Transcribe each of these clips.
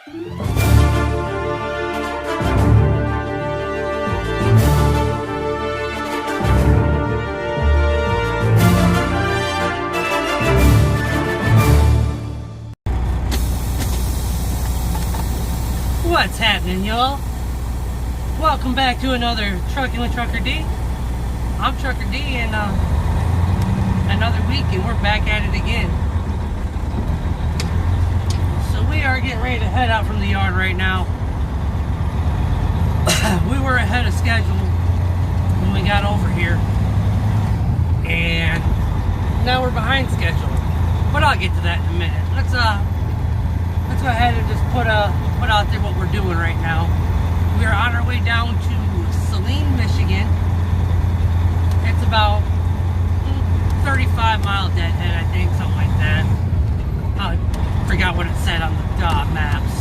What's happening, y'all? Welcome back to another Trucking with Trucker D. I'm Trucker D, and another week, and we're back at it again. So we are getting ready to head out from the yard right now. We were ahead of schedule when we got over here, and now we're behind schedule. But I'll get to that in a minute. Let's go ahead and just put out there what we're doing right now. We are on our way down to Saline, Michigan. It's about 35 mile deadhead, I think, something like that. I forgot what it said on the maps.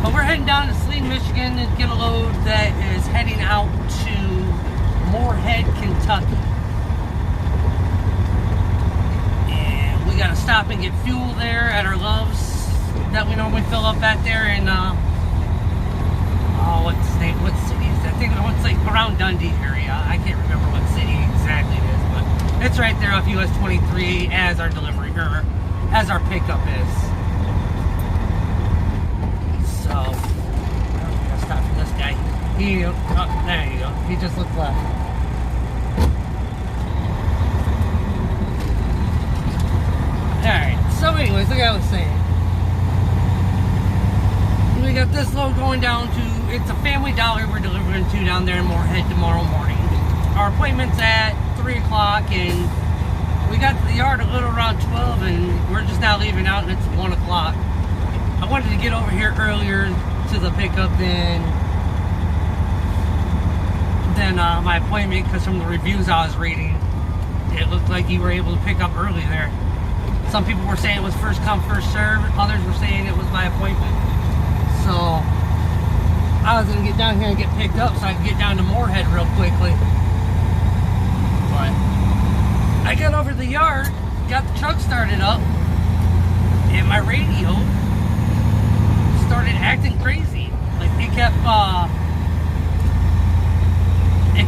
But we're heading down to Saline, Michigan to get a load that is heading out to Moorhead, Kentucky. And we gotta stop and get fuel there at our Loves that we normally fill up at there in what city is that? I think it's like around Dundee area. I can't remember what city exactly it is, but it's right there off US 23 as our delivery, or as our pickup is. So I'm gonna stop for this guy. There you go. He just looked left. Alright, so anyways, like I was saying, we got this load going down to, it's a Family Dollar we're delivering to down there in Moorhead tomorrow morning. Our appointment's at 3 o'clock, and we got to the yard a little around 12, and we're just now leaving out, and it's 1 o'clock. I wanted to get over here earlier to the pickup than my appointment, because from the reviews I was reading, it looked like you were able to pick up early there. Some people were saying it was first come, first serve. Others were saying it was my appointment. So I was going to get down here and get picked up so I could get down to Moorhead real quickly. But I got over to the yard, got the truck started up, and my radio started acting crazy. Like it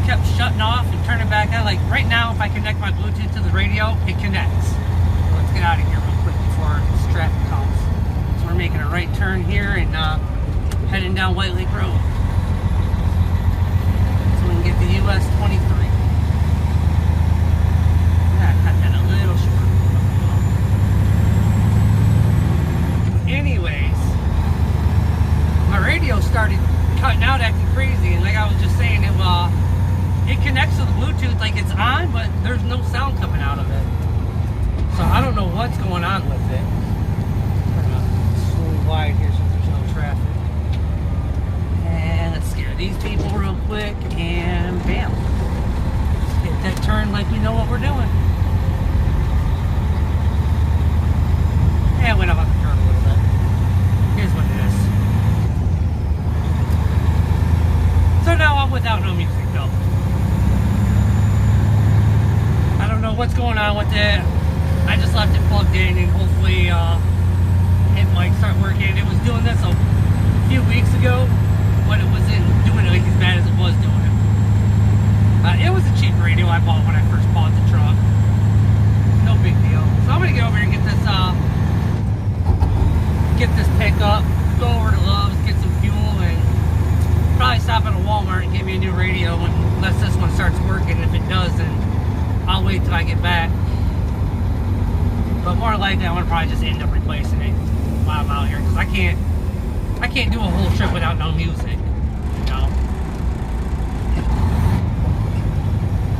kept shutting off and turning back on. Like right now, if I connect my Bluetooth to the radio, it connects. So let's get out of here real quick before this traffic comes. So we're making a right turn here and heading down White Lake Road, so we can get to US 23. Yeah, cut that a little short. Anyways, my radio started cutting out, acting crazy, and like I was just saying, it connects to the Bluetooth like it's on, but there's no sound coming out of it. So I don't know what's going on with it. I'm gonna slow wide here so there's no traffic. And let's scare these people real quick, and bam. Hit that turn like we know what we're doing. And went up on the turn a little bit. Here's what it is. So now I'm without no music though. I don't know what's going on with it. I just left it plugged in, and hopefully it might start working. It was doing this a few weeks ago, when it wasn't doing it like as bad as it was doing it. It was a cheap radio I bought when I first bought the truck. No big deal. So I'm gonna get over here and get this pickup, go over to Love's, get some fuel, and probably stop at a Walmart and get me a new radio unless this one starts working. If it does, then I'll wait till I get back. But more likely, I'm gonna probably just end up replacing it while I'm out here, because I can't do a whole trip without no music, you know.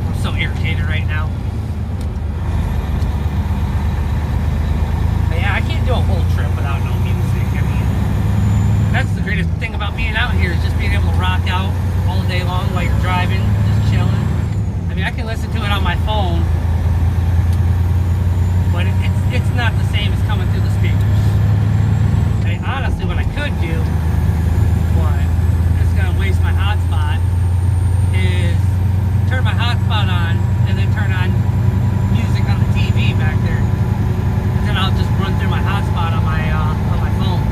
I'm so irritated right now. But yeah, I can't do a whole trip without no music. I mean, that's the greatest thing about being out here, is just being able to rock out all day long while you're driving, just chilling. I mean, I can listen to it on my phone, but it's not the same as coming through the speakers. I mean, honestly, what I could do, but it's gonna waste my hotspot, is turn my hotspot on and then turn on music on the TV back there. And then I'll just run through my hotspot on my phone.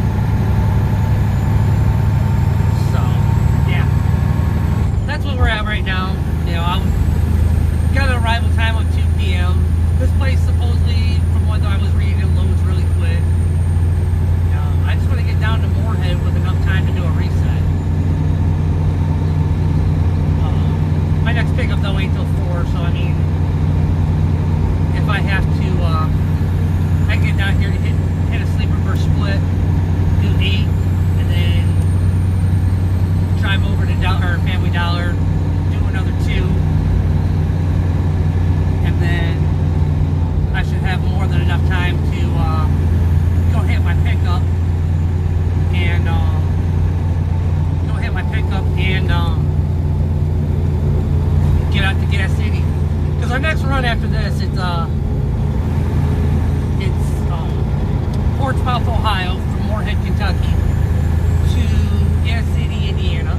after this, it's Portsmouth, Ohio, from Moorhead, Kentucky, to Gas City, Indiana.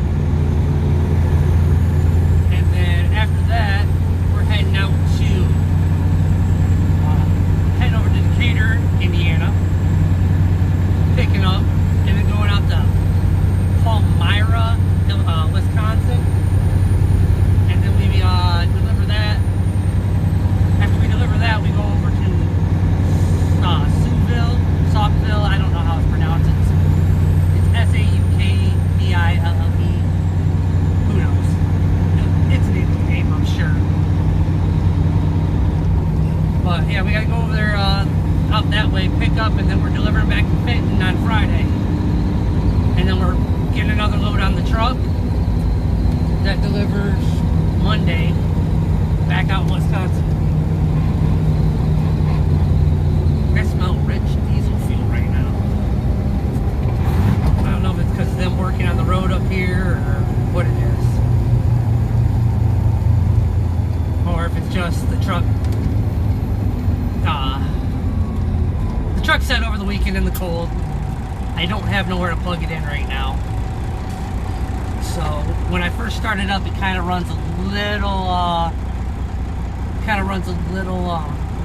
And then after that, we're heading out to heading over to Decatur, Indiana, picking up, and then going out to Palmyra, Wisconsin, and then we deliver that. After we deliver that, we go over to Saukville, I don't know how it's pronounced. It's Saukville. Who knows? It's an Indian name, I'm sure. But yeah, we gotta go over there out that way, pick up, and then we're delivering back to Fenton on Friday. And then we're getting another load on the truck that delivers Monday back out in Wisconsin. I smell rich diesel fuel right now. I don't know if it's because of them working on the road up here or what it is. Or if it's just the truck. The truck sat over the weekend in the cold. I don't have nowhere to plug it in right now. So when I first started up, it kind of runs a little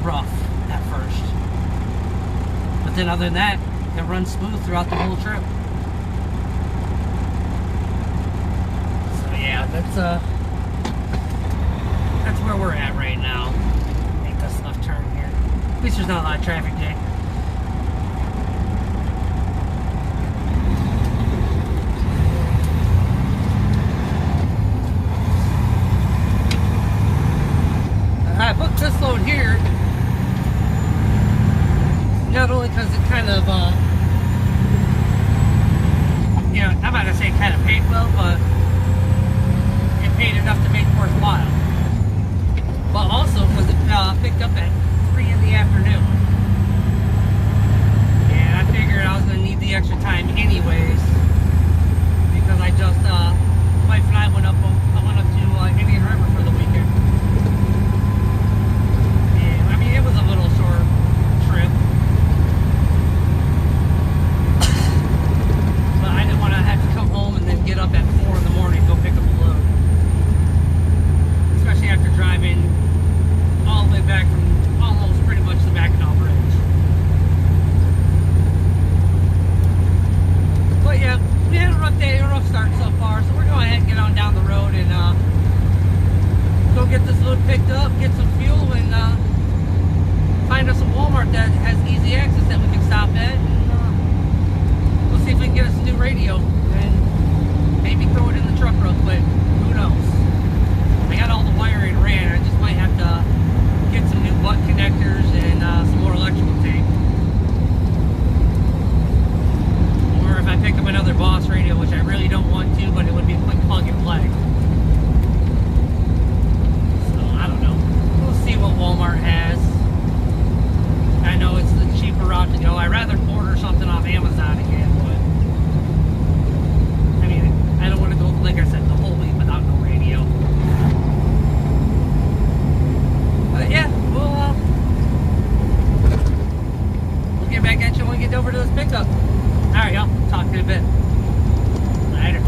rough at first. But then other than that, it runs smooth throughout the whole trip. So yeah, that's where we're at right now. Make this left turn here. At least there's not a lot of traffic today. I booked this load here not only because it kind of, I'm not going to say it kind of paid well, but it paid enough to make it worthwhile. But also because it picked up at 3 in the afternoon. And I figured I was going to need the extra time anyways, because I just, wife and I went up to Indian River for the weekend. And, I mean, it was a little short trip. Get up at 4 in the morning to go pick up a load. Especially after driving all the way back from almost pretty much the Mackinac Bridge. But yeah, we had a rough day, a rough start so far, so we're going ahead and get on down the road and go get this load picked up, get some fuel, and find us a Walmart that has easy access that we can stop at, and we'll see if we can get us a new radio. Maybe throw it in the truck real quick. Who knows? I got all the wiring ran. I just might have to get some new butt connectors and some more electrical tape. Or if I pick up another Boss radio, which I really don't want to, but it would be a quick plug and play. So, I don't know. We'll see what Walmart has. I know it's the cheaper route to go. I'd rather order something off Amazon again, but I don't want to go, like I said, the whole week without no radio. But yeah, we'll get back at you when we get over to this pickup. Alright, y'all. Talk to you in a bit. Later.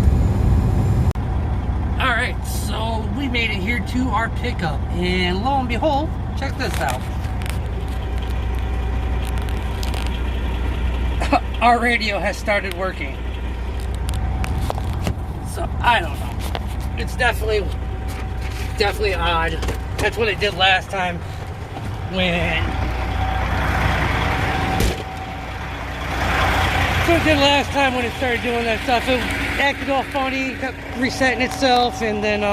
Alright, so we made it here to our pickup. And lo and behold, check this out. Our radio has started working. So, I don't know. It's definitely odd. That's what it did last time when... it started doing that stuff. It acted all funny, kept resetting itself, and then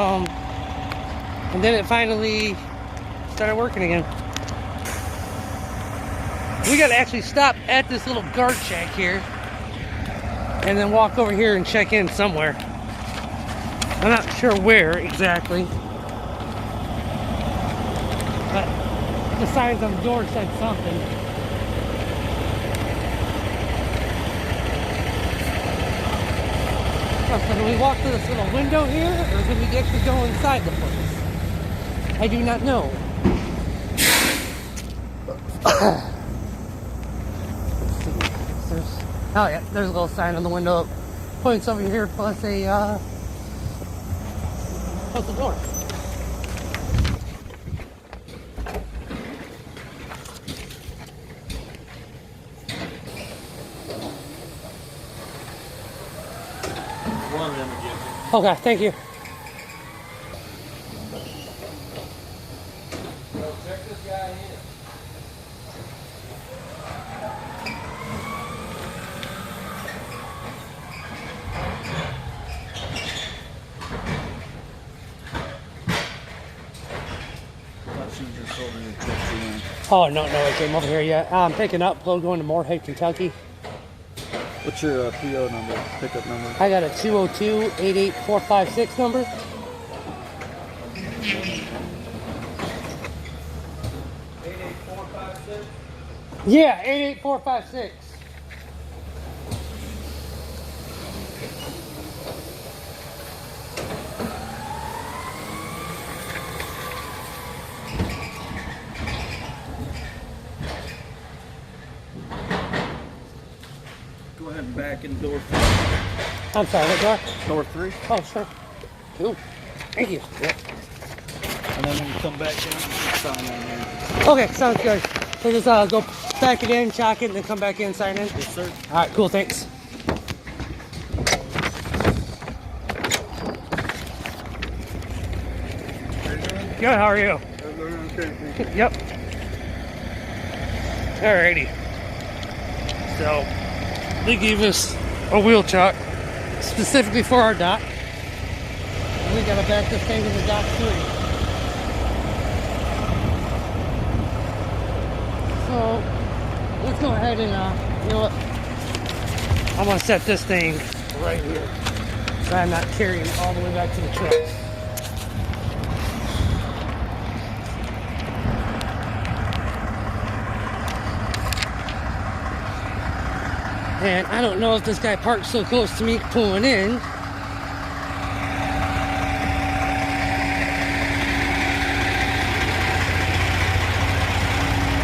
it finally started working again. We gotta actually stop at this little guard shack here and then walk over here and check in somewhere. I'm not sure where exactly, but the signs on the door said something. So do we walk through this little window here, or do we actually go inside the place? I do not know. Oh yeah, there's a little sign on the window. Points over here plus a plus the door. One of them will give you. Okay, thank you. So check this guy in. Oh, no, it came over here yet. I'm picking up, going to Moorhead, Kentucky. What's your PO number, pickup number? I got a 202-88456 number. 88456? Yeah, 88456. Go ahead and back in door 3. I'm sorry, what door? Door 3. Oh, sure. Cool. Thank you. Yep. And then when you come back in, you can sign on there. Okay, sounds good. So just go back again, chalk it, and then come back in, sign in? Yes, sir. All right, cool, thanks. Good, how are you? Yep. Alrighty. So, they gave us a wheel chuck specifically for our dock. And we gotta back this thing to the dock 3. So, let's go ahead and, you know what? I'm gonna set this thing right here so I'm not carrying it all the way back to the truck. And I don't know if this guy parked so close to me pulling in.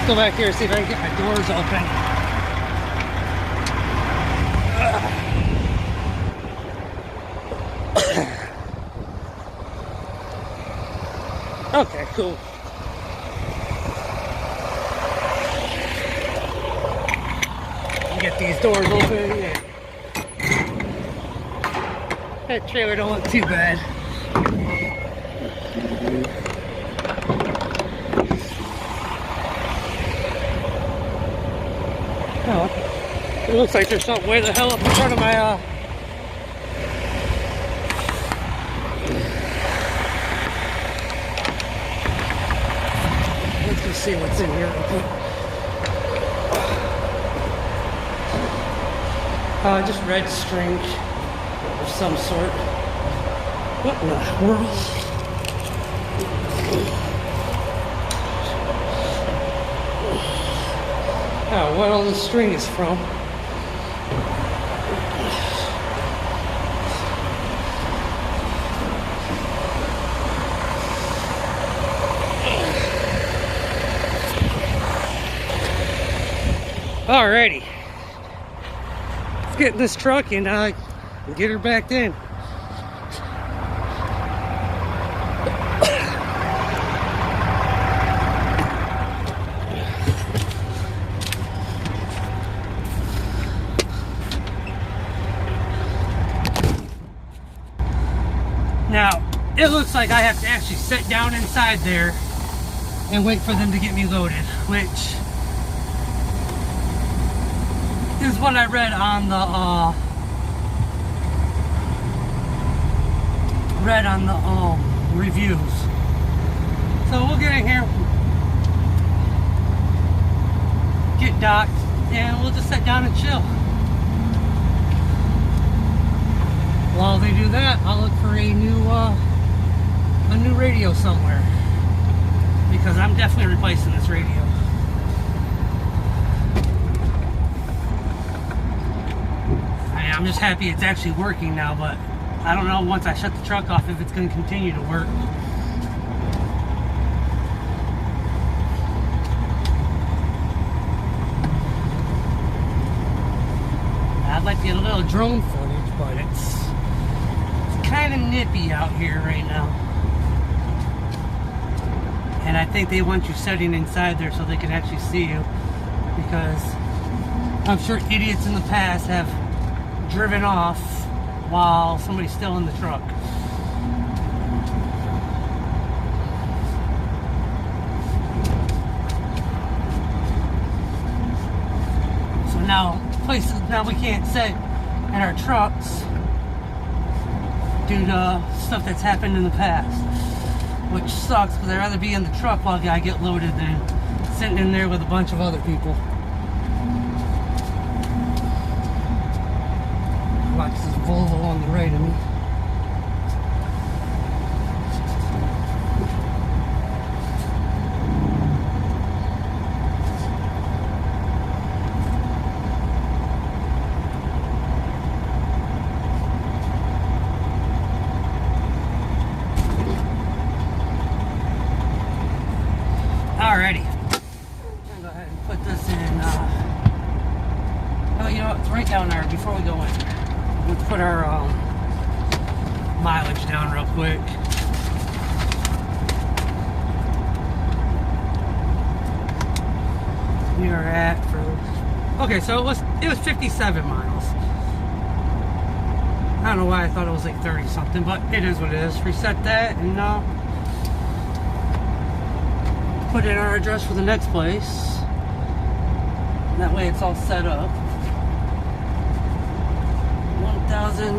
Go back here and see if I can get my doors open. Okay, cool. Get these doors open. Yeah. That trailer don't look too bad. Oh, it looks like there's something way the hell up in front of my let's just see what's in here. Just red string of some sort. What in the world? Oh, what all this string is from. Alrighty. Get in this truck and get her back in. Now, it looks like I have to actually sit down inside there and wait for them to get me loaded, which is what I read on the reviews. So we'll get in here, get docked, and we'll just sit down and chill. While they do that, I'll look for a new radio somewhere, because I'm definitely replacing this radio. I'm just happy it's actually working now, but I don't know once I shut the truck off if it's going to continue to work. let you a little drone footage, but it's kind of nippy out here right now. And I think they want you sitting inside there so they can actually see you, because I'm sure idiots in the past have driven off while somebody's still in the truck. So now we can't sit in our trucks due to stuff that's happened in the past, which sucks, because I'd rather be in the truck while I get loaded than sitting in there with a bunch of other people. Watch this Volvo on the right of me. Alrighty. I'm gonna go ahead and put this in. Oh, you know what? It's right down there before we go in. Let's put our mileage down real quick. We are at okay, so it was 57 miles. I don't know why I thought it was like 30 something, but it is what it is. Reset that and put in our address for the next place. That way it's all set up. 1000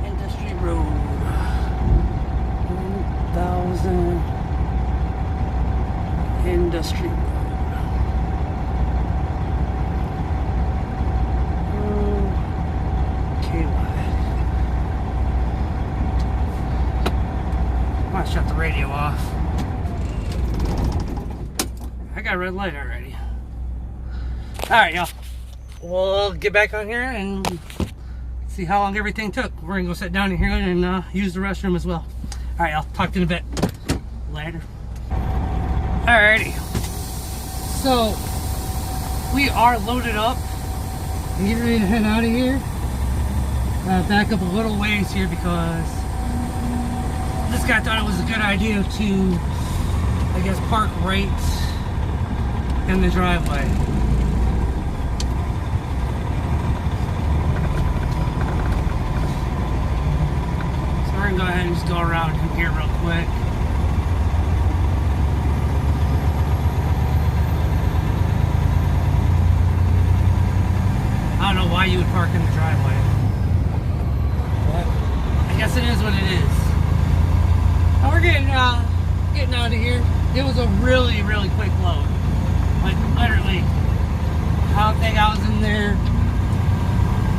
Industry Road. 1000 Industry Road. Shut the radio off. I got a red light already. Alright, y'all. We'll get back on here and see how long everything took. We're gonna go sit down in here and use the restroom as well. Alright, I'll talk to you in a bit. Later. Alrighty. So, we are loaded up and getting ready to head out of here. Back up a little ways here because this guy thought it was a good idea to, I guess, park right in the driveway. So we're gonna go ahead and just go around here real quick. I don't know why you would park in the driveway, but I guess it is what it is. Now we're getting out of here. It was a really, really quick load. Like, literally, I don't think I was in there.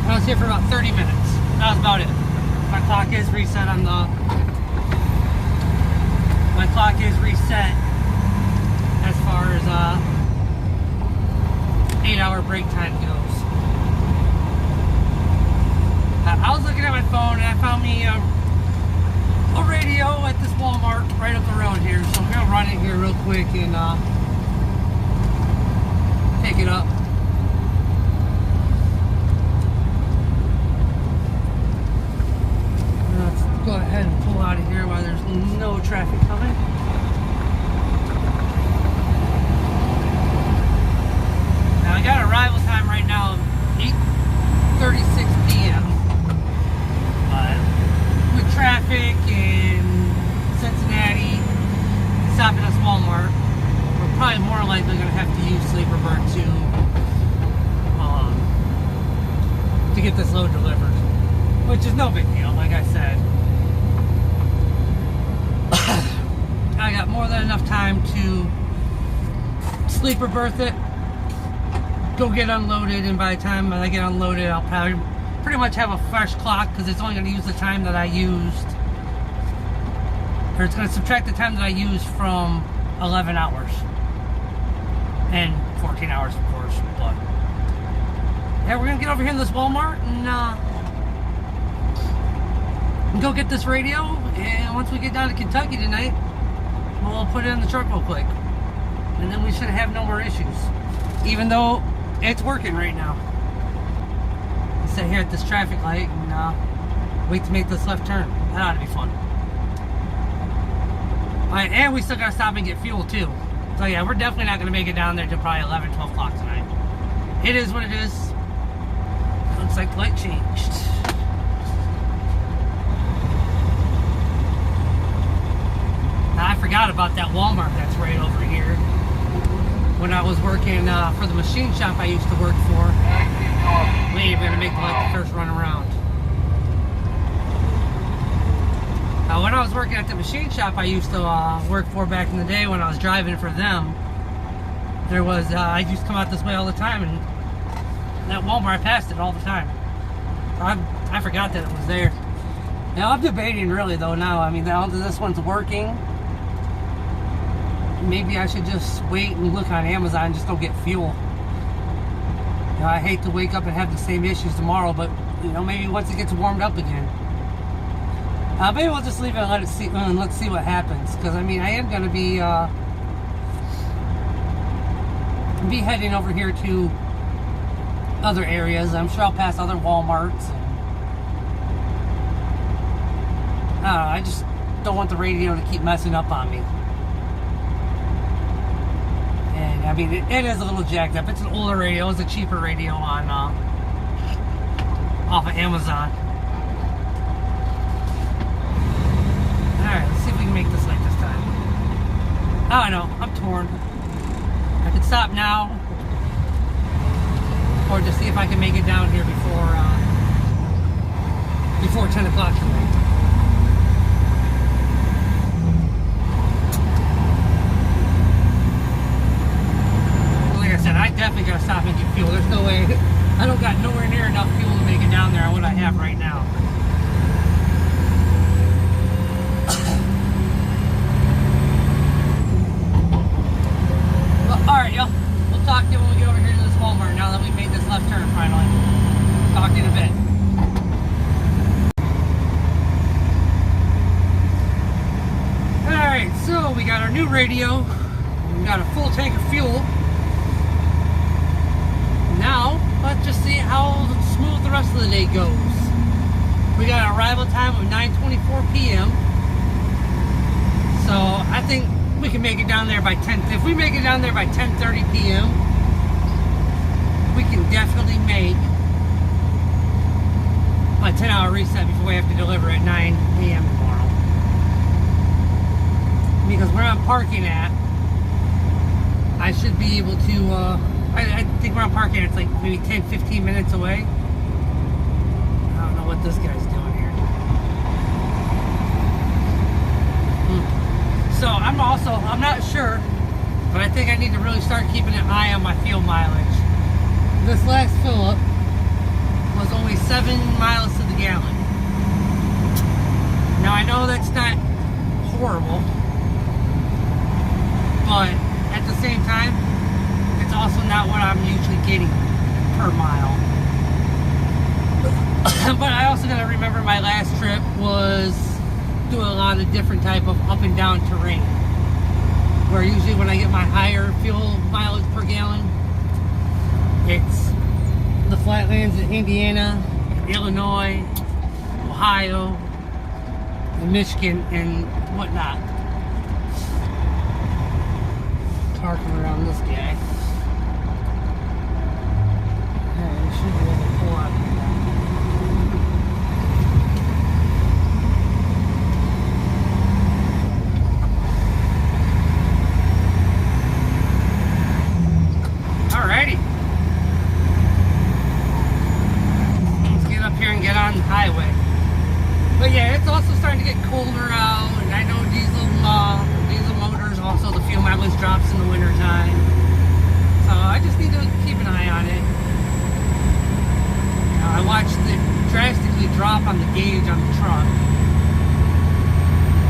I was here for about 30 minutes. That was about it. My clock is reset on the... My clock is reset as far as 8-hour break time goes. I was looking at my phone and I found me a radio at this Walmart right up the road here, so I'm gonna run it here real quick and pick it up. Let's go ahead and pull out of here while there's no traffic coming. Now I got arrival time right now of 8:36 p.m. With traffic in Cincinnati, stopping at Walmart, we're probably more likely going to have to use Sleeper Bird to get this load delivered, which is no big deal, like I said. I got more than enough time to sleeper berth it, go get unloaded, and by the time I get unloaded, I'll probably pretty much have a fresh clock because it's only going to use the time that I used, or it's going to subtract the time that I used from 11 hours and 14 hours, of course. But yeah, we're going to get over here in this Walmart and go get this radio, and once we get down to Kentucky tonight, we'll put it in the truck real quick, and then we should have no more issues. Even though It's working right now. I sit here at this traffic light and wait to make this left turn. That ought to be fun. Alright, and we still gotta stop and get fuel too. So yeah, we're definitely not gonna make it down there till probably 11, 12 o'clock tonight. It is what it is. Looks like the light changed. I forgot about that Walmart that's right over here. When I was working for the machine shop I used to work for. Wait, we're gonna make the first run around. When I was working at the machine shop I used to work for back in the day, when I was driving for them, there was, I used to come out this way all the time, and that Walmart, I passed it all the time. I forgot that it was there. Now I'm debating really though now. I mean, now that this one's working, maybe I should just wait and look on Amazon and just go get fuel. You know, I hate to wake up and have the same issues tomorrow, but you know, maybe once it gets warmed up again. Maybe we'll just leave it and let it see, and let's see what happens. Because I mean, I am going to be heading over here to other areas. I'm sure I'll pass other Walmarts. And, I just don't want the radio to keep messing up on me. And I mean, it is a little jacked up. It's an older radio. It's a cheaper radio on off of Amazon. Alright, let's see if we can make this light this time. Oh, I know, I'm torn. I could stop now, or just see if I can make it down here before 10 o'clock tonight. Like I said, I definitely gotta stop and get fuel. There's no way, I don't got nowhere near enough fuel to make it down there on what I have right now. Alright, y'all. We'll talk to you when we get over here to this Walmart now that we made this left turn finally. Talk to you in a bit. Alright, so we got our new radio. We got a full tank of fuel. Now, let's just see how smooth the rest of the day goes. We got an arrival time of 9:24 p.m. So, I think we can make it down there by 10. If we make it down there by 10:30 p.m., we can definitely make a 10-hour reset before we have to deliver at 9 a.m. tomorrow. Because where I'm parking at, I should be able to, I think where I'm parking at, it's like maybe 10-15 minutes away. I don't know what this guy's doing here. So I'm not sure, but I think I need to really start keeping an eye on my fuel mileage. This last fill up was only 7 miles to the gallon. Now I know that's not horrible, but at the same time, it's also not what I'm usually getting per mile. But I also gotta remember my last trip was doing a lot of different type of up and down terrain, where usually when I get my higher fuel mileage per gallon, it's the flatlands in Indiana, Illinois, Ohio, and Michigan, and whatnot. Parking around this guy. Alright, should be able to pull out. Alrighty. Let's get up here and get on the highway. But yeah, it's also starting to get colder out, and I know diesel motors, also the fuel mileage drops in the winter time. So I just need to keep an eye on it. You know, I watched it drastically drop on the gauge on the truck.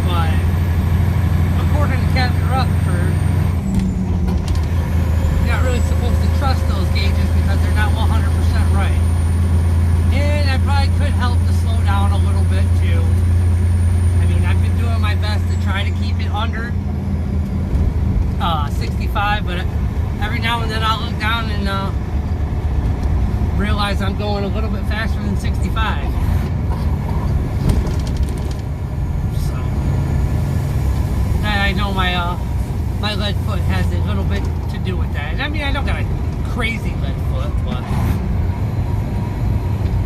But according to Captain Rutherford, you're not really supposed to trust those gauges because they're not 100% right. And I probably could help to slow down a little bit too. I mean, I've been doing my best to try to keep it under 65, but every now and then I'll look down and realize I'm going a little bit faster than 65. So I know my lead foot has a little bit to do with that. And I mean, I don't got a crazy lead foot, but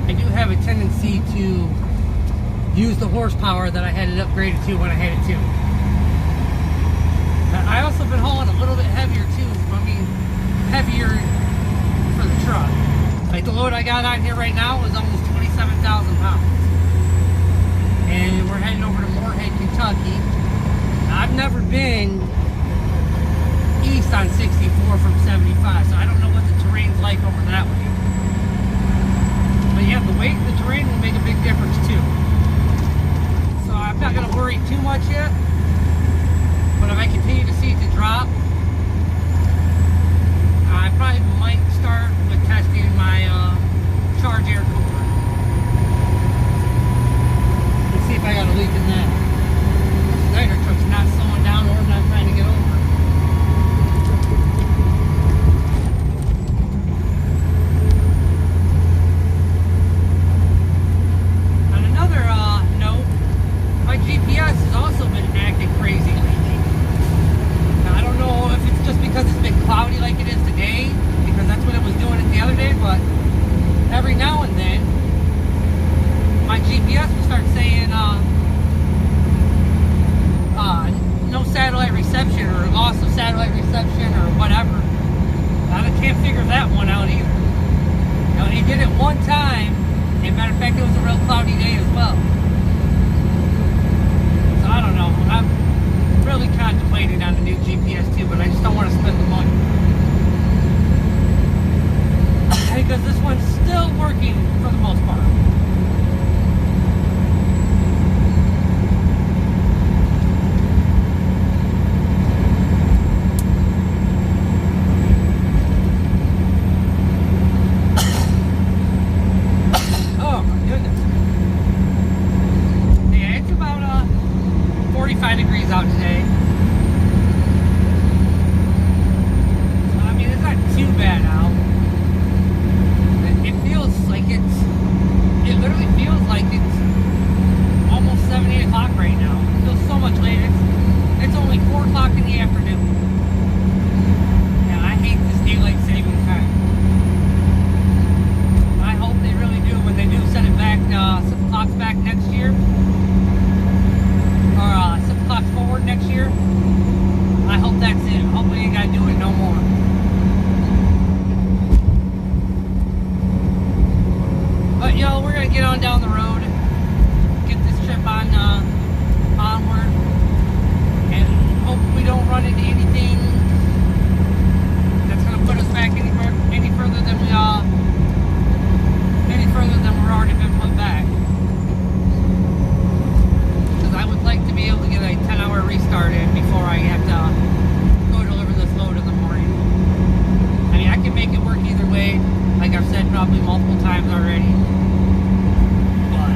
I do have a tendency to use the horsepower that I had it upgraded to when I had it tuned. I also been hauling a little bit heavier too. I mean, heavier for the truck. Like the load I got on here right now is almost 27,000 pounds. And we're heading over to Moorhead, Kentucky. Now, I've never been east on 64 from 75, so I don't know what the terrain's like over that way. But yeah, the weight of the terrain will make a big difference too. So I'm not going to worry too much yet. But if I continue to see it to drop, I probably might start with testing my charge air cooler. Let's see if I got a leak in that. Nitro truck's not slowing down or not trying to get over. On another note, my GPS has also been acting crazy lately. Now, I don't know if it's just because it's been cloudy like it is today, because that's what it was doing it the other day, but every now and then, my GPS will start saying, no satellite reception, or loss of satellite reception, or whatever. I can't figure that one out either. You know, he did it one time, and matter of fact, it was a real cloudy day as well. So I don't know. I'm really contemplating on the new GPS too, but I just don't want to spend the money. Because this one's still working for the most part. Oh my goodness. Yeah, it's about 45 degrees out today. So, I mean, it's not too bad out. It feels like it literally feels like it's almost 7, 8 o'clock right now. It feels so much later. It's only 4 o'clock in the afternoon. And I hate this daylight savings time. I hope they really do, when they do set it back, 6 o'clock back next year, or 6 o'clock forward next year. I hope that's it. Hopefully you ain't gotta do it no more. But yo, we're gonna get on down the road, get this trip on onward, and hope we don't run into anything that's gonna put us back any further than we're already been put back. Because I would like to be able to get a 10-hour restart in before I have to go deliver this load in the morning. I mean, I can make it work either way, like I've said probably multiple times already. But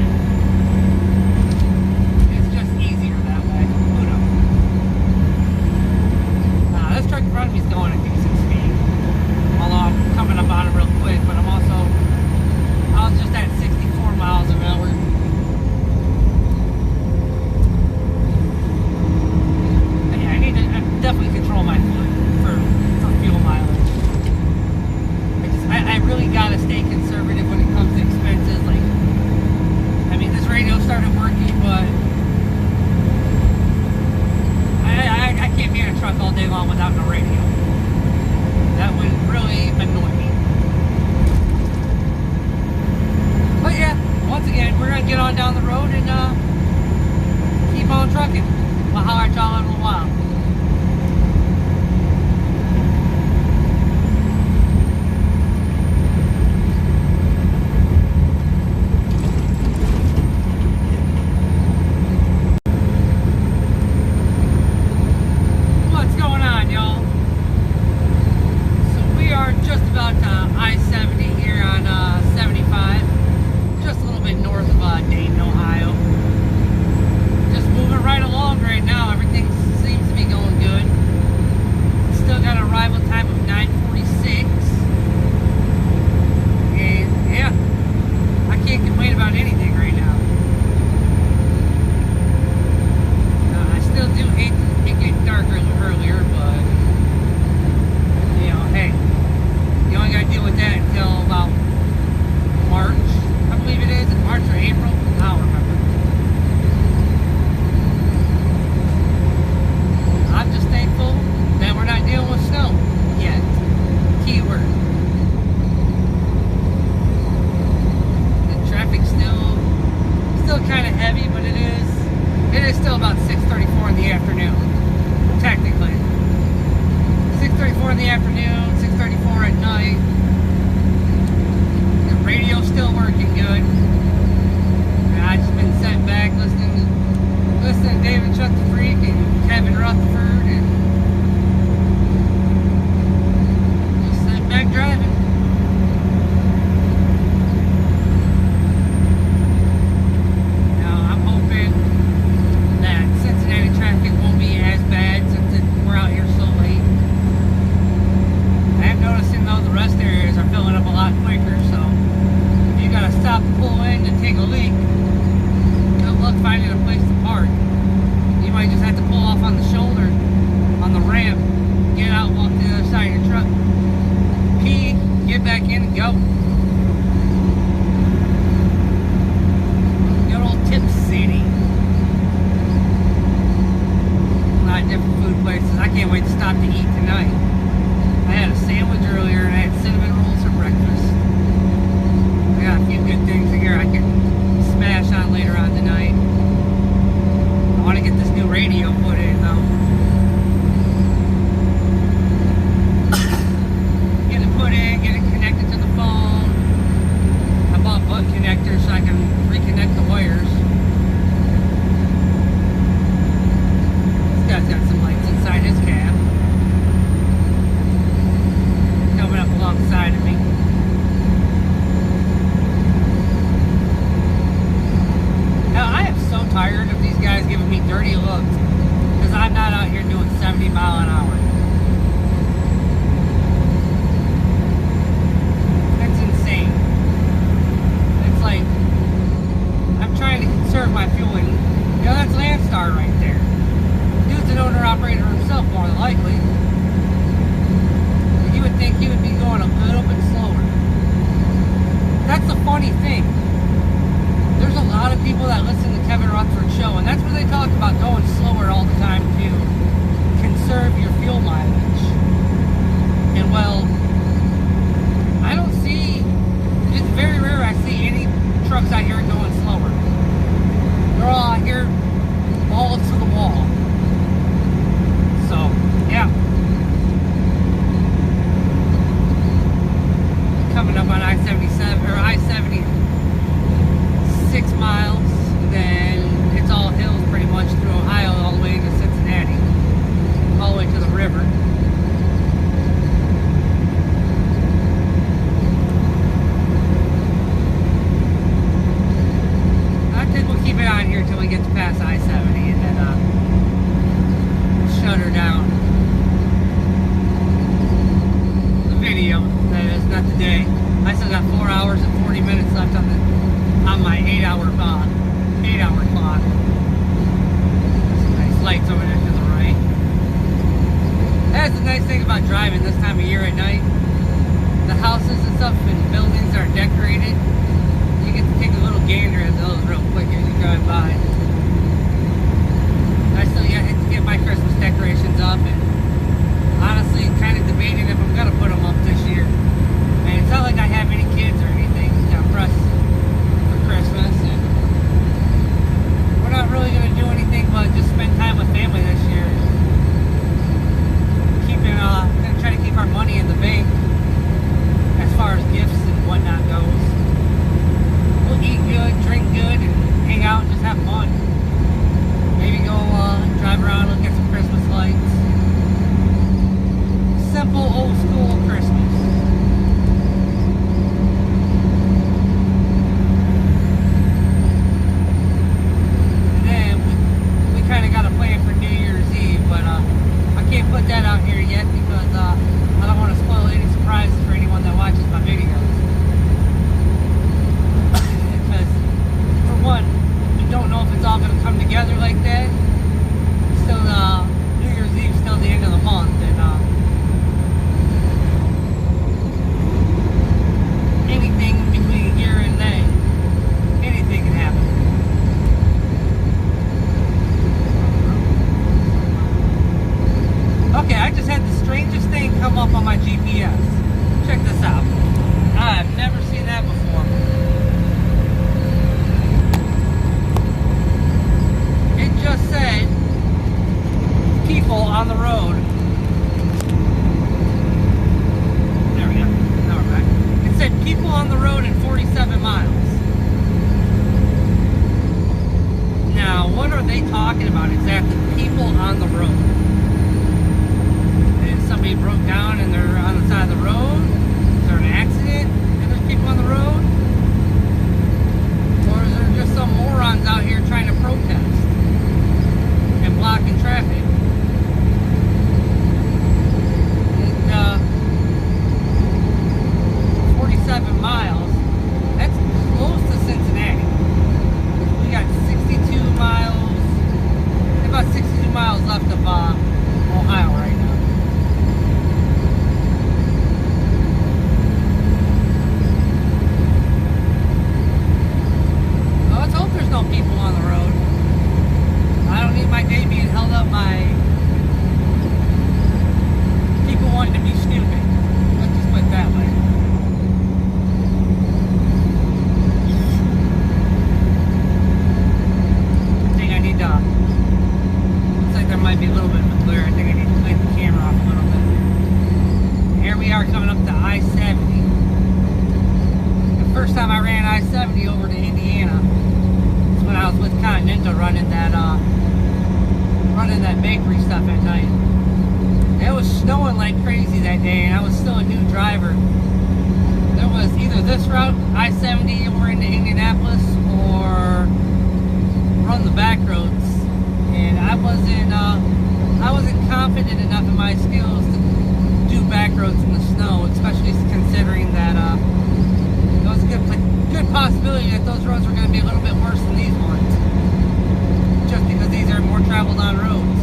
it's just easier that way. Who knows? This truck in front of me is going at decent speed. Although I'm coming up on it real quick, but I was just at 64 miles an hour. Yeah, I need to definitely control my foot for fuel mileage. I really gotta stay conservative when it comes to expenses. Like, I mean, this radio started working, but I can't be in a truck all day long without no radio. That would really annoy me. But yeah, once again, we're gonna get on down the road and keep on trucking. I'll holler at y'all in a little while. What's going on, y'all? So we are just about to I-70 here on 75. Just a little bit north of Dayton, Ohio. Just moving right along right now. Everything seems to be heavy, but it is still about 6:34 in the afternoon, technically. 6:34 in the afternoon, 6:34 at night. The radio's still working good. And I've just been sitting back listening to David Chuck the Freak and Kevin Rutherford and just sitting back driving. Money in the bank as far as gifts and whatnot goes. I-70 over to Indiana. It's when I was with Continental running that bakery stuff at night. It was snowing like crazy that day, and I was still a new driver. There was either this route, I-70 over into Indianapolis, or run the back roads. And I wasn't confident enough in my skills to do back roads in the snow, especially considering that there was a good possibility that those roads were going to be a little bit worse than these ones, just because these are more traveled on roads.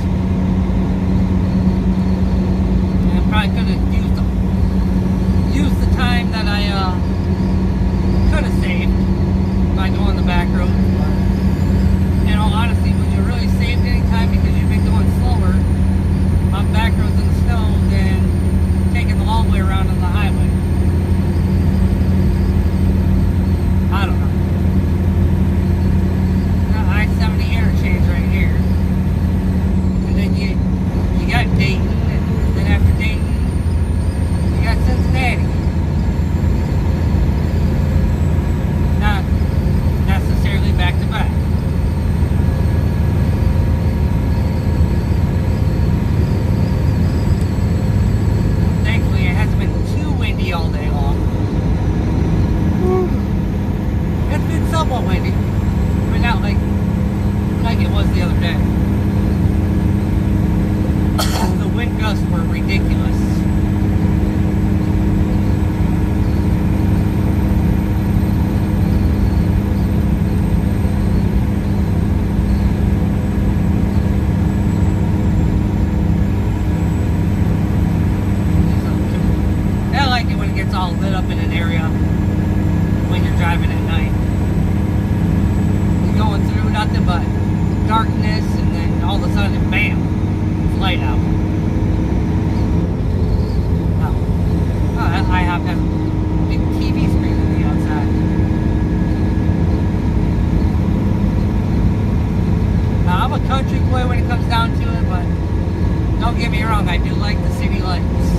And I probably could have used the time that I could have saved by going the back roads. But in all honesty, would you really save any time because you've been going slower on back roads in the snow than taking the long way around on the highway? I don't know. The I-70 interchange right here. And then you got Dayton, and then after Dayton, you got Cincinnati. Not necessarily back to back. Thankfully, it hasn't been too windy all day long. It's been somewhat windy, but not like it was the other day. The wind gusts were ridiculous. I like it when it gets all lit up in an area when you're driving at night. You're going through nothing but darkness, and then all of a sudden, bam, it's light out. I have that big TV screen on the outside. Now, I'm a country boy when it comes down to it, but don't get me wrong, I do like the city lights.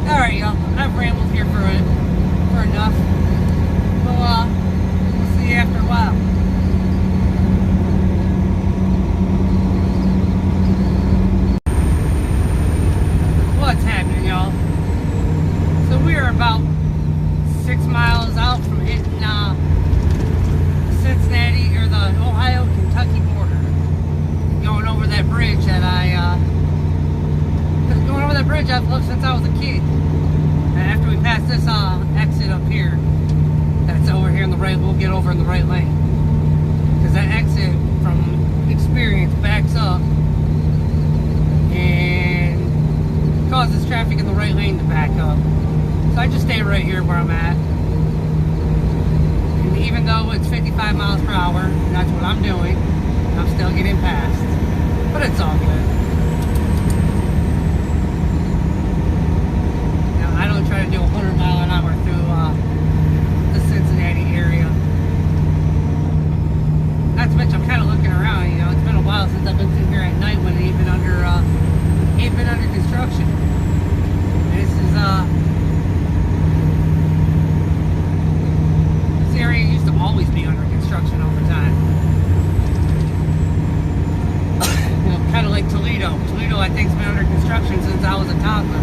Alright, y'all, I've rambled here for enough. We'll see you after a while. What's happening, y'all? So we are about 6 miles out from hitting Cincinnati, or the Ohio-Kentucky border. Going over that bridge I've loved since I was a kid. And after we pass this exit up here, that's over here on the right, we'll get over in the right lane. Because that exit, from experience, backs up and causes traffic in the right lane to back up. So I just stay right here where I'm at. And even though it's 55 miles per hour, that's what I'm doing, I'm still getting passed. But it's all good. I don't try to do 100 mile an hour through the Cincinnati area. Not to mention, I'm kind of looking around. You know, it's been a while since I've been through here at night when it ain't been under construction. This area used to always be under construction all the time. You know, kind of like Toledo. Toledo, I think, has been under construction since I was a toddler.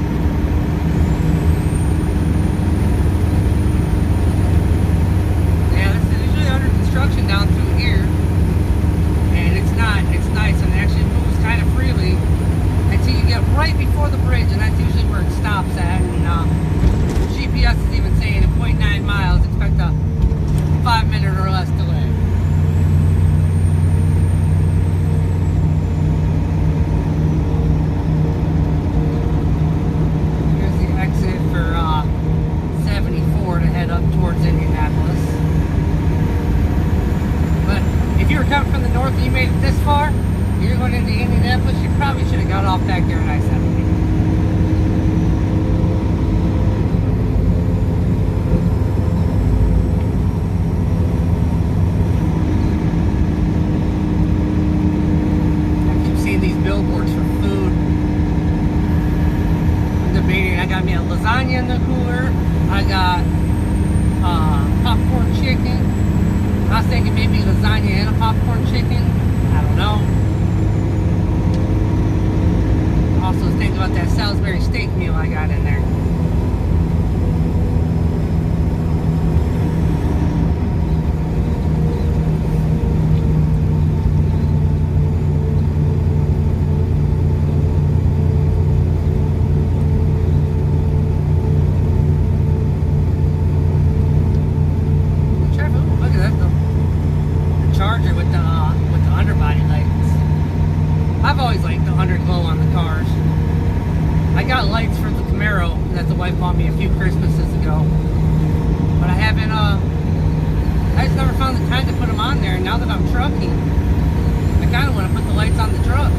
Construction down through here, and it's nice, and it actually moves kind of freely until you get right before the bridge, and that's usually where it stops at. And GPS is even saying in 0.9 miles, expect a 5-minute or less delay. Here's the exit for 74 to head up towards Indianapolis. If you were coming from the north and you made it this far, you're going into Indianapolis, you probably should have got off back there in I-70. I keep seeing these billboards for food. I'm debating, I got me a lasagna in the cooler. I got popcorn chicken. I was thinking maybe lasagna and a popcorn chicken. I don't know. Also was thinking about that Salisbury steak meal I got in there. Charger with the underbody lights. I've always liked the underglow on the cars. I got lights for the Camaro that the wife bought me a few Christmases ago, but I haven't. I just never found the time to put them on there. And now that I'm trucking, I kind of want to put the lights on the truck,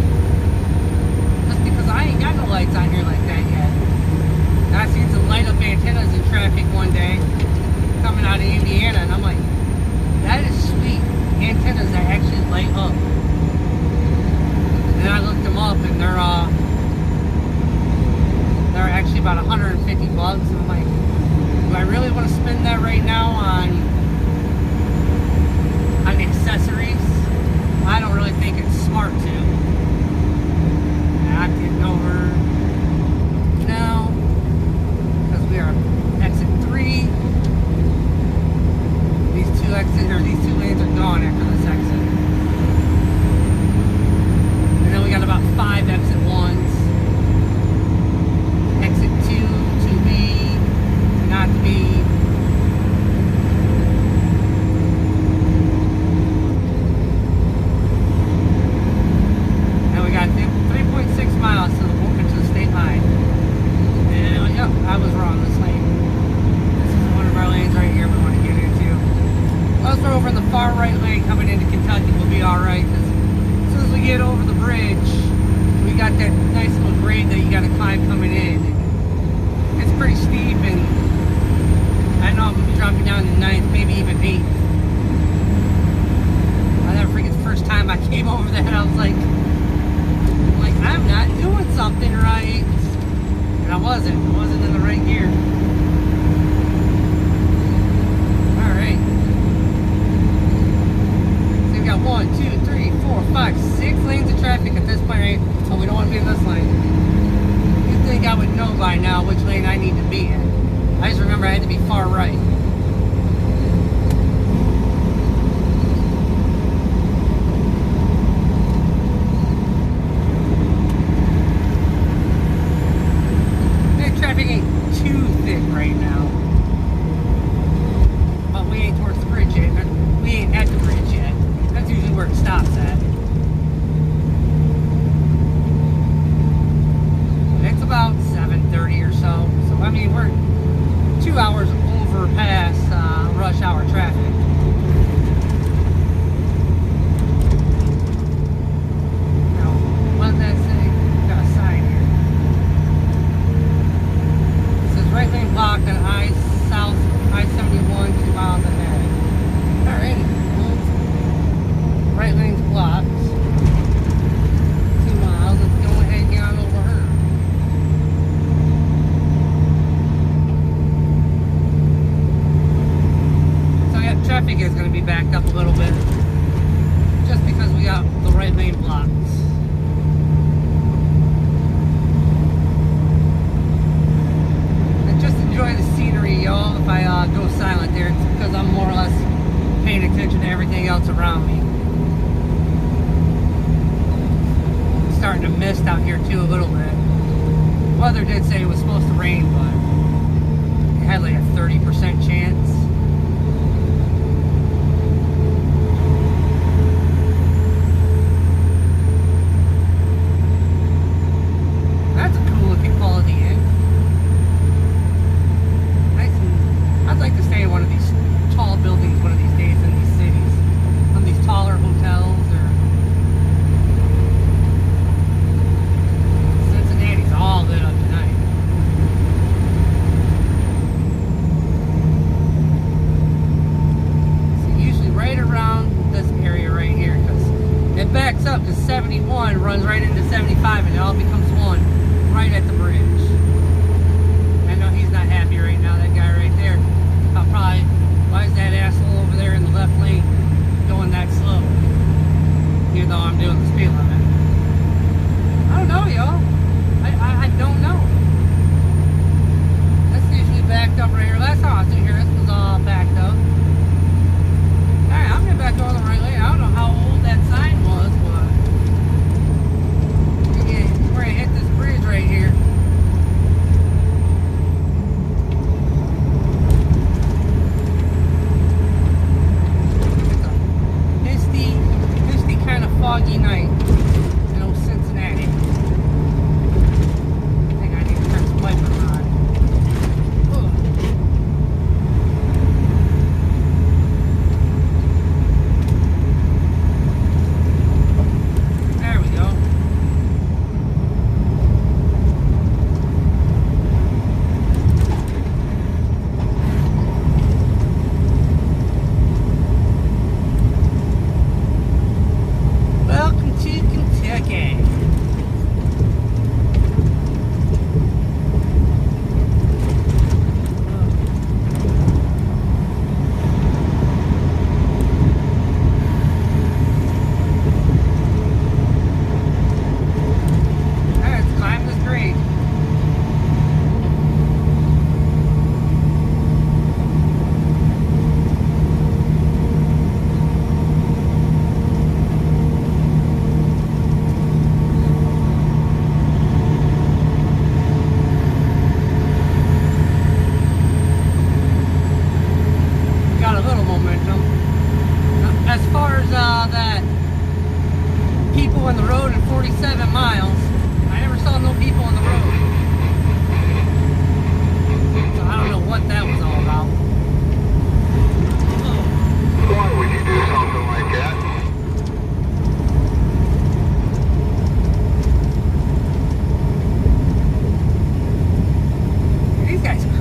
just because I ain't got no lights on here like that yet. And I seen some light up antennas in traffic one day coming out of Indiana, and I'm like, that is sweet. Antennas that actually light up. And I looked them up, and they're actually about 150 bucks. And I'm like, do I really want to spend that right now on accessories? I don't really think it's smart to. And I'm getting over now because we are exit 3. These two lanes are gone after this exit. And then we got about 5 exit 1s. Exit 2, 2B, not B. And we got 3.6 miles to the state line. And yep, I was wrong this lane. This is one of our lanes right here we want to get into. Once we're over in the far right lane coming into Kentucky, we'll be alright. As soon as we get over the bridge, we got that nice little grade that you got to climb coming in. It's pretty steep, and I know I'm going to be dropping down to 9th, maybe even 8th. I'll never forget the first time I came over that, I was like, I'm not doing something right. And I wasn't in the right gear. Alright. 1, 2, 3, 4, 5, 6 lanes of traffic at this point, right? Oh, we don't want to be in this lane. You'd think I would know by now which lane I need to be in. I just remember I had to be far right. The traffic ain't too thick right now. But we ain't towards the bridge yet. We ain't at the bridge yet. That's usually where it stops at. It's about 7:30 or so. So, I mean, we're 2 hours over past rush hour traffic. Now, what does that say? We've got a sign here. It says right lane blocked on I-71, 2 miles ahead. Alrighty. Right lane's blocked. 2 miles. Let's go ahead and get on over her. So yeah, traffic is going to be backed up a little bit, just because we got the right lane blocked. And just enjoy the scenery, y'all. If I go silent there, it's because I'm more or less paying attention to everything else around me. Starting to mist out here too a little bit. Weather did say it was supposed to rain, but it had like a 30% chance. That's a cool looking quality inn. Nice. I'd like to stay in one of these tall buildings one of these days in these cities. One of these taller hotels. All lit up tonight. So usually right around this area right here, because it backs up to 71, runs right into 75, and it all becomes one right at the bridge. I know he's not happy right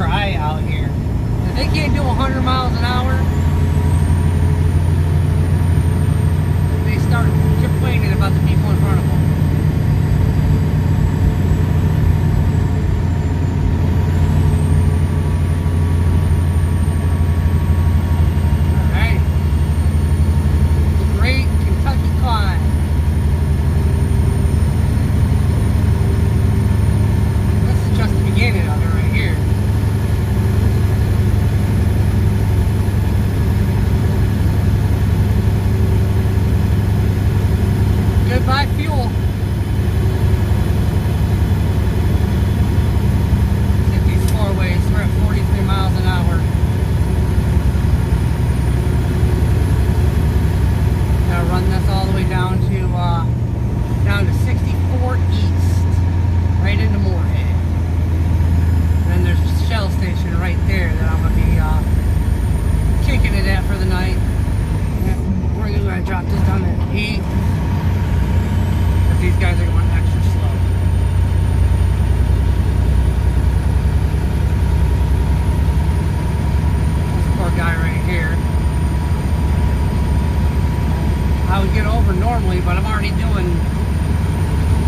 cry out here. If they can't do 100 miles an hour, they start complaining about the people in front of them. Alright. The Great Kentucky Climb. This is just the beginning of it right here. Goodbye fuel. Hit these four ways. We're at 43 miles an hour. Gotta run this all the way down to 64 East, right into Moorhead. And then there's a Shell station right there that I'm gonna be kicking it at for the night. We're gonna drop this down at 8. These guys are going extra slow. This poor guy right here. I would get over normally, but I'm already doing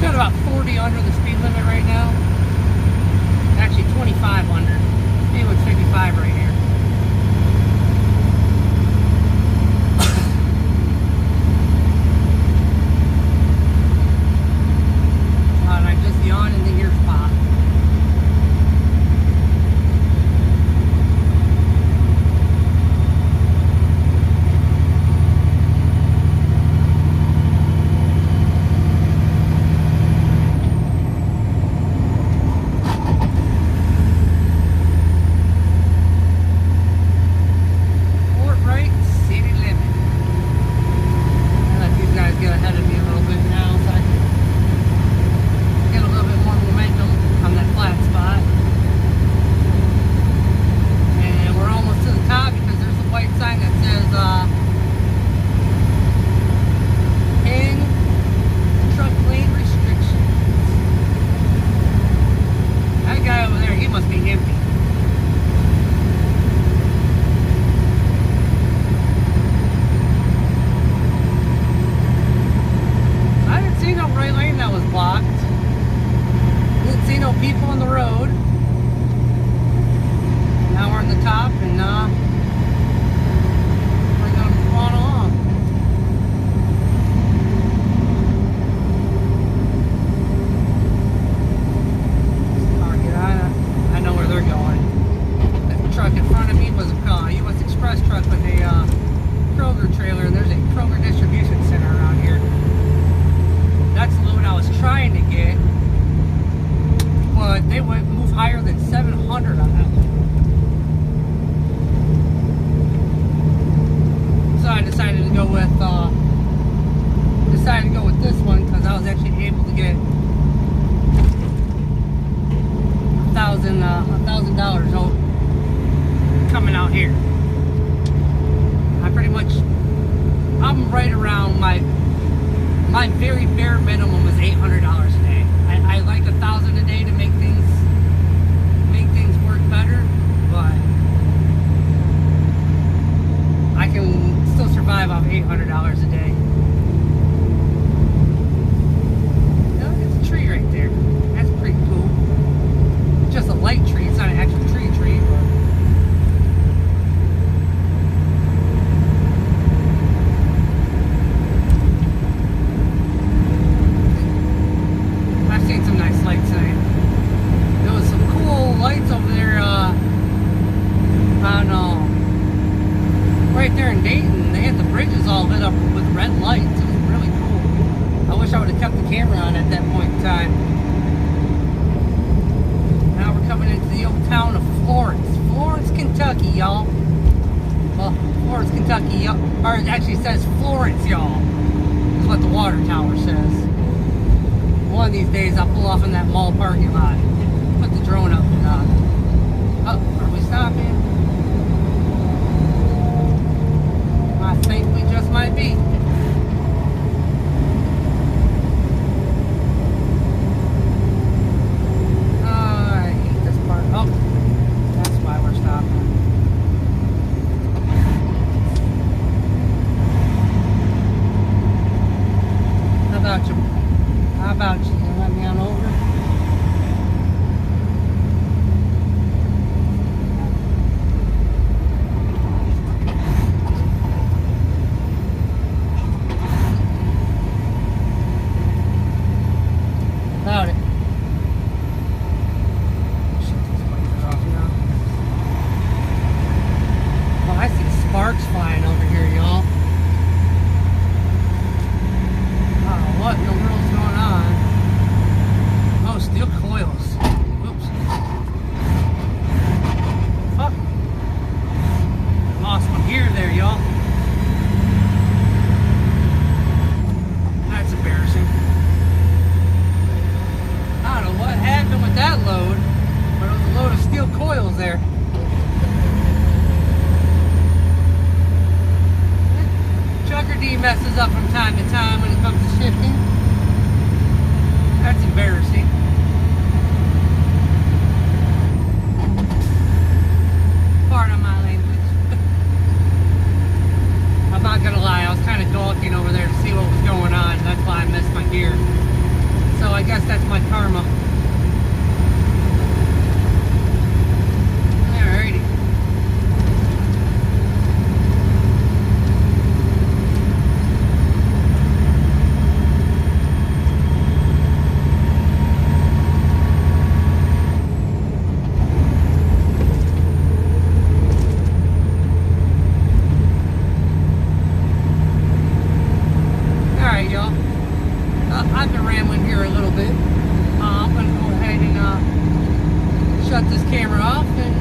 about 40 under the speed limit right now. Actually 25 under. Speed was 55 right here. And I just yawned in the ear spot. Fort Wright city limit. I'll let these guys get ahead of me a little bit now so I can get a little bit more momentum on that flat spot. And we're almost to the top because there's a white sign that says in truck lane restrictions. That guy over there, he must be empty. I didn't see no right lane that was blocked. Didn't see no people on the road. Now we're on the top and we're gonna move on along. Car get out. I know where they're going. That truck in front of me was a U.S. Express truck with a Kroger trailer, and there's a Kroger distribution center around here. That's the load I was trying to get. But they went move higher than 700 on that one. So I decided to go with this one because I was actually able to get $1,000 coming out here. I'm right around my very bare minimum is $800 a day. I like 1,000 a day to make things work better, but I can still survive off $800 a day. Look, it's a tree right there. That's pretty cool. It's just a light tree. It's not an actual tree, but I've seen some nice lights tonight. There was some cool lights over there right there in Dayton. They had the bridges all lit up with red lights. It was really cool. I wish I would have kept the camera on at that point in time. Now we're coming into the old town of Florence. Florence, Kentucky, y'all. Well, Florence, Kentucky, y'all. Or it actually says Florence, y'all. Is what the water tower says. One of these days I'll pull off in that mall parking lot. Put the drone up and oh, are we stopping? I think we just might be. I hate this part. Oh, messes up from time to time when it comes to shifting. That's embarrassing. Pardon my language. I'm not gonna lie, I was kind of gawking over there to see what was going on. That's why I missed my gear. So I guess that's my karma. Alrighty. Alright, y'all. I've been rambling here a little bit. I'm going to go ahead and shut this camera off, and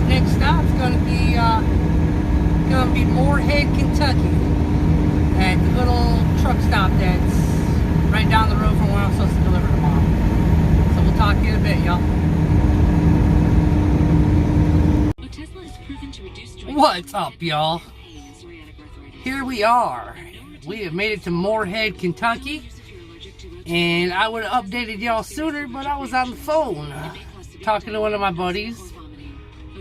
next stop's going to be Moorhead, Kentucky, at the little truck stop that's right down the road from where I'm supposed to deliver tomorrow. So we'll talk to you in a bit, y'all. What's up, y'all? Here we are. We have made it to Moorhead, Kentucky, and I would have updated y'all sooner, but I was on the phone talking to one of my buddies.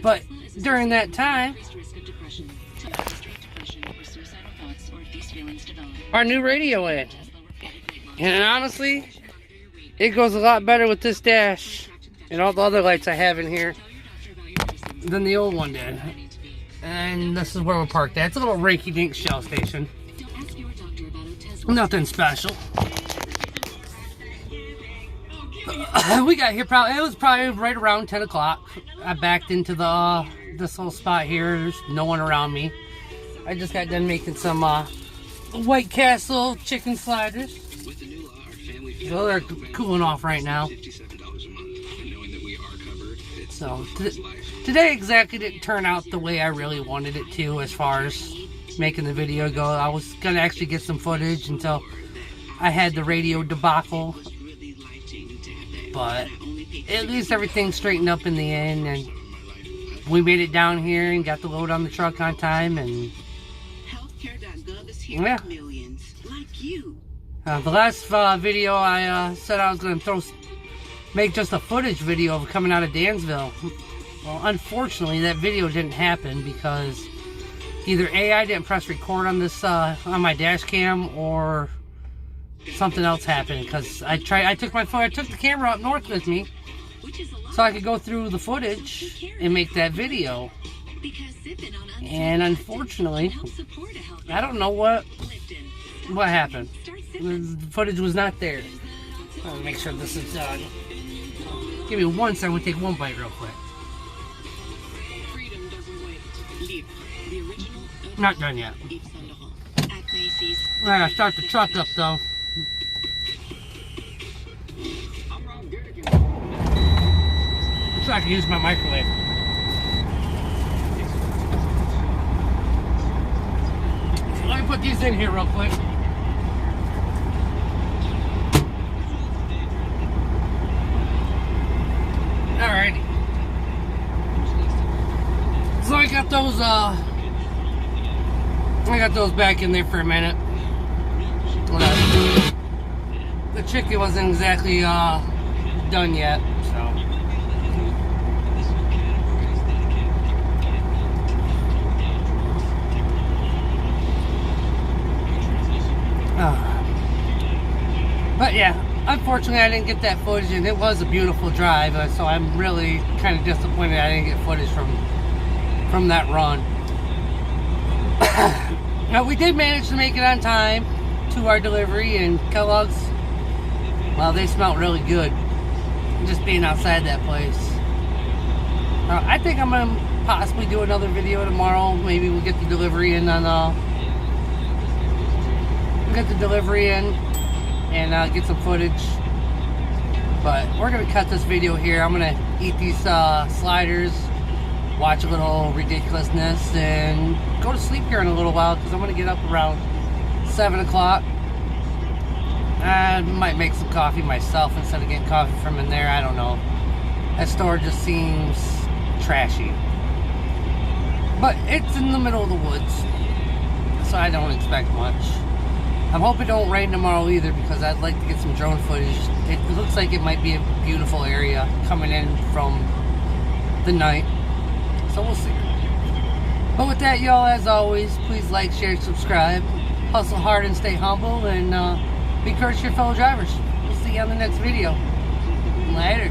But during that time, our new radio in, and honestly, it goes a lot better with this dash and all the other lights I have in here than the old one did. And this is where we're parked at. It's a little rinky-dink shell station. Nothing special. We got here it was probably right around 10 o'clock. I backed into this little spot here. There's no one around me. I just got done making some White Castle chicken sliders. So they're cooling off right now. So today exactly didn't turn out the way I really wanted it to as far as making the video go. I was gonna actually get some footage until I had the radio debacle, but at least everything straightened up in the end, and we made it down here and got the load on the truck on time. And yeah, the last video I said I was gonna make just a footage video of coming out of Dansville. Well, unfortunately that video didn't happen because either A, I didn't press record on this on my dash cam, or something else happened. Because I took the camera up north with me so I could go through the footage and make that video. And unfortunately, I don't know what happened. The footage was not there. Let me make sure this is done. Give me 1 second. We'll take one bite real quick. Not done yet. I gotta start the truck up though. So I can use my microwave. So let me put these in here real quick. Alrighty. So I got those back in there for a minute. The chicken wasn't exactly done yet, so. But yeah, unfortunately I didn't get that footage, and it was a beautiful drive, so I'm really kind of disappointed I didn't get footage from that run. Now, we did manage to make it on time to our delivery, and Kellogg's, well, they smelled really good just being outside that place. I think I'm going to possibly do another video tomorrow. Maybe we'll get the delivery in and get some footage. But we're going to cut this video here. I'm going to eat these sliders, watch a little ridiculousness, and go to sleep here in a little while because I'm going to get up around 7 o'clock. I might make some coffee myself instead of getting coffee from in there. I don't know. That store just seems trashy. But it's in the middle of the woods, so I don't expect much. I'm hoping it don't rain tomorrow either, because I'd like to get some drone footage. It looks like it might be a beautiful area coming in from the night, so we'll see. But with that, y'all, as always, please like, share, subscribe, hustle hard and stay humble, and be courteous to your fellow drivers. We'll see you on the next video. Later.